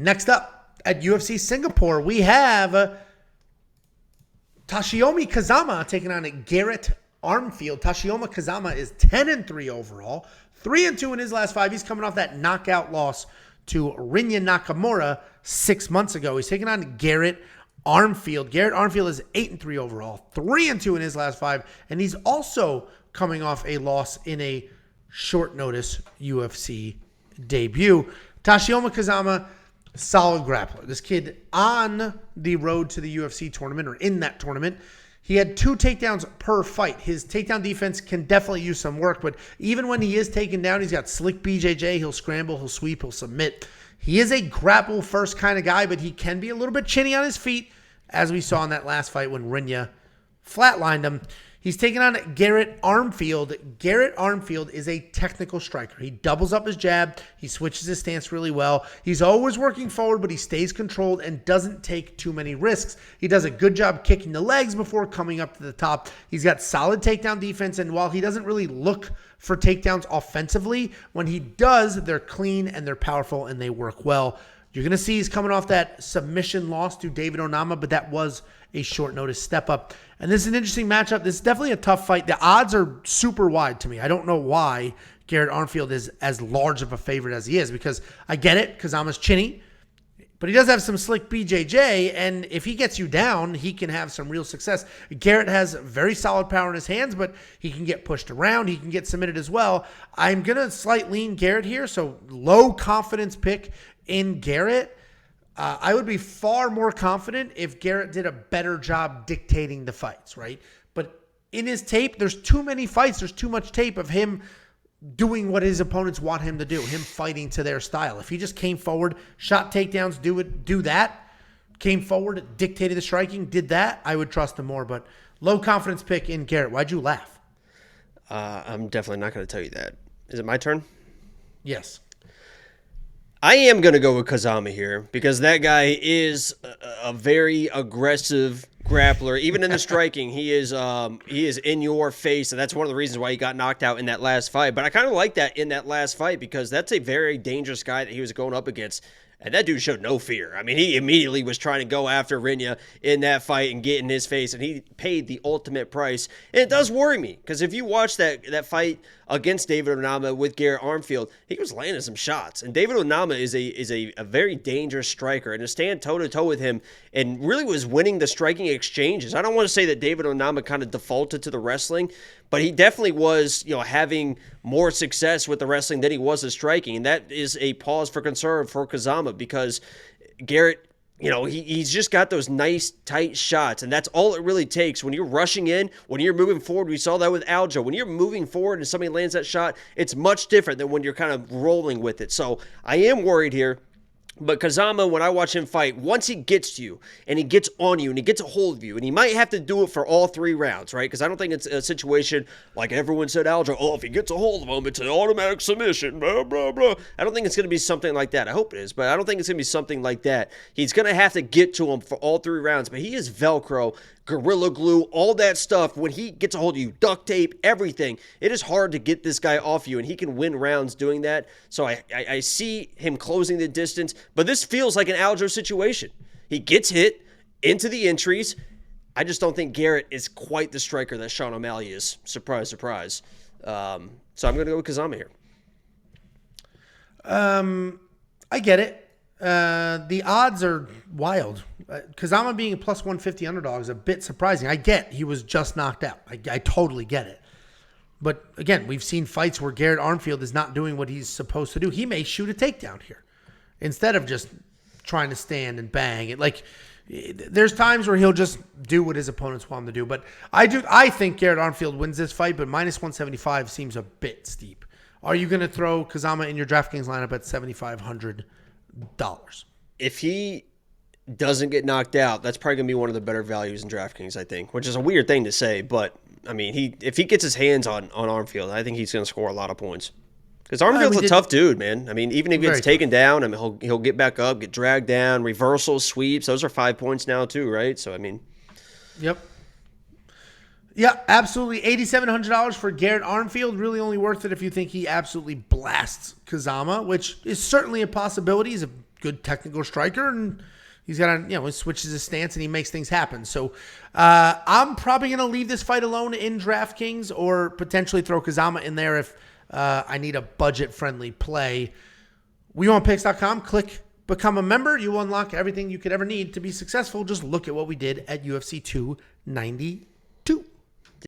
Next up at UFC Singapore, we have Toshiomi Kazama taking on Garrett Armfield. Toshiomi Kazama is 10-3 overall, 3-2 in his last 5. He's coming off that knockout loss to Rinya Nakamura 6 months ago. He's taking on Garrett Armfield. Garrett Armfield is 8-3 overall, 3-2 in his last 5, and he's also coming off a loss in a short notice UFC debut. Toshiomi Kazama, solid grappler. This kid on the road to the UFC tournament, or in that tournament, he had 2 takedowns per fight. His takedown defense can definitely use some work, but even when he is taken down, he's got slick BJJ. He'll scramble, he'll sweep, he'll submit. He is a grapple first kind of guy, but he can be a little bit chinny on his feet, as we saw in that last fight when Rinya flatlined him. He's taking on Garrett Armfield. Garrett Armfield is a technical striker. He doubles up his jab. He switches his stance really well. He's always working forward, but he stays controlled and doesn't take too many risks. He does a good job kicking the legs before coming up to the top. He's got solid takedown defense, and while he doesn't really look for takedowns offensively, when he does, they're clean and they're powerful and they work well. You're going to see he's coming off that submission loss to David Onama, but that was a short notice step up. And this is an interesting matchup. This is definitely a tough fight. The odds are super wide to me. I don't know why Garrett Armfield is as large of a favorite as he is, because I get it, Kazama's chinny, but he does have some slick BJJ, and if he gets you down, he can have some real success. Garrett has very solid power in his hands, but he can get pushed around. He can get submitted as well. I'm going to slight lean Garrett here, so low confidence pick in Garrett. I would be far more confident if Garrett did a better job dictating the fights, right? But in his tape, there's too many fights. There's too much tape of him doing what his opponents want him to do, him fighting to their style. If he just came forward, shot takedowns, do that, came forward, dictated the striking, did that, I would trust him more. But low confidence pick in Garrett. Why'd you laugh? I'm definitely not going to tell you that. Is it my turn? Yes. I am going to go with Kazama here because that guy is a very aggressive grappler. Even in the striking, he is in your face, and that's one of the reasons why he got knocked out in that last fight. But I kind of like that in that last fight because that's a very dangerous guy that he was going up against. And that dude showed no fear. I mean, he immediately was trying to go after Rinya in that fight and get in his face, and he paid the ultimate price. And it does worry me, because if you watch that fight against David Onama with Garrett Armfield, he was landing some shots. And David Onama is a very dangerous striker, and to stand toe-to-toe with him and really was winning the striking exchanges. I don't want to say that David Onama kind of defaulted to the wrestling, but he definitely was, having more success with the wrestling than he was the striking. And that is a pause for concern for Kazama because Garrett, he's just got those nice, tight shots. And that's all it really takes. When you're rushing in, when you're moving forward, we saw that with Aljo. When you're moving forward and somebody lands that shot, it's much different than when you're kind of rolling with it. So I am worried here. But Kazama, when I watch him fight, once he gets to you and he gets on you and he gets a hold of you, and he might have to do it for all 3 rounds, right? Because I don't think it's a situation like everyone said, Aljo, if he gets a hold of him, it's an automatic submission, blah, blah, blah. I don't think it's going to be something like that. I hope it is, but I don't think it's going to be something like that. He's going to have to get to him for all 3 rounds, but he is Velcro, Gorilla Glue, all that stuff. When he gets a hold of you, duct tape, everything, it is hard to get this guy off you, and he can win rounds doing that. So I see him closing the distance, but this feels like an Aljo situation. He gets hit into the entries. I just don't think Garrett is quite the striker that Sean O'Malley is. Surprise, surprise. So I'm going to go with Kazama here. I get it. The odds are wild. Kazama being a plus 150 underdog is a bit surprising. I get he was just knocked out. I totally get it. But again, we've seen fights where Garrett Armfield is not doing what he's supposed to do. He may shoot a takedown here instead of just trying to stand and bang it. Like, there's times where he'll just do what his opponents want him to do. But I think Garrett Armfield wins this fight, but minus 175 seems a bit steep. Are you going to throw Kazama in your DraftKings lineup at $7,500? If he doesn't get knocked out, that's probably going to be one of the better values in DraftKings, I think, which is a weird thing to say. But, I mean, if he gets his hands on Armfield, I think he's going to score a lot of points. Because Armfield's a tough dude, man. I mean, even if he gets taken down, I mean, he'll get back up, get dragged down, reversals, sweeps. Those are 5 points now too, right? So, I mean. Yep. Yeah, absolutely. $8,700 for Garrett Armfield. Really only worth it if you think he absolutely blasts Kazama, which is certainly a possibility. He's a good technical striker, and he's got he switches his stance and he makes things happen. So I'm probably going to leave this fight alone in DraftKings or potentially throw Kazama in there if I need a budget-friendly play. WeWantPicks.com. Click Become a Member. You will unlock everything you could ever need to be successful. Just look at what we did at UFC 298.